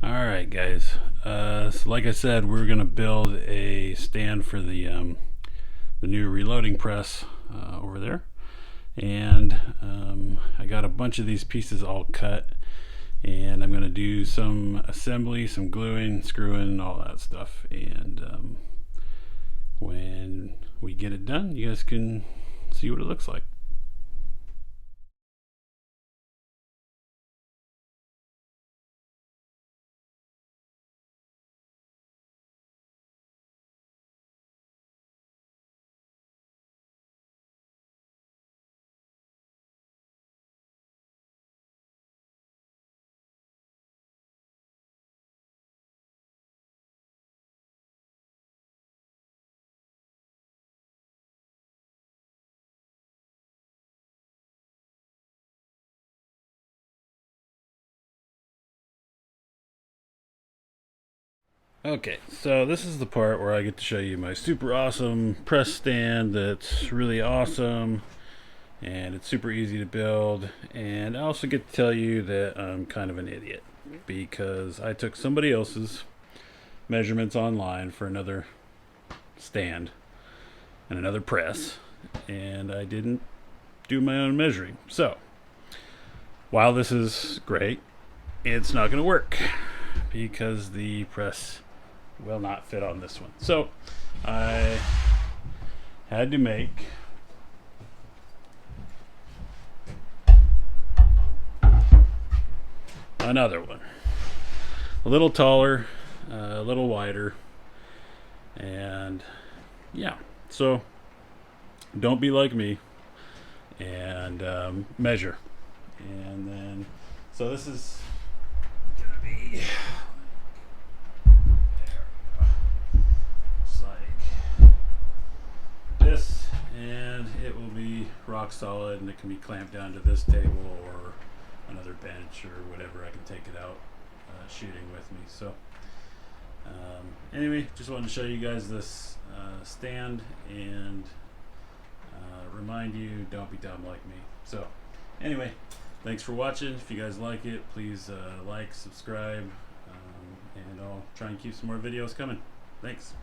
Alright guys, so like I said, we're going to build a stand for the new reloading press over there. And I got a bunch of these pieces all cut, and I'm going to do some assembly, some gluing, screwing, all that stuff. And when we get it done, you guys can see what it looks like. Okay, so this is the part where I get to show you my super awesome press stand that's really awesome, and it's super easy to build. And I also get to tell you that I'm kind of an idiot because I took somebody else's measurements online for another stand and another press, and I didn't do my own measuring. So while this is great, it's not going to work because the press will not fit on this one. So I had to make another one, a little taller, a little wider, and yeah, so don't be like me and measure. And then, so this is gonna be this, and it will be rock solid, and it can be clamped down to this table or another bench or whatever. I can take it out shooting with me. So anyway, just wanted to show you guys this stand and remind you, don't be dumb like me. So anyway, thanks for watching. If you guys like it, please like, subscribe, and I'll try and keep some more videos coming. Thanks.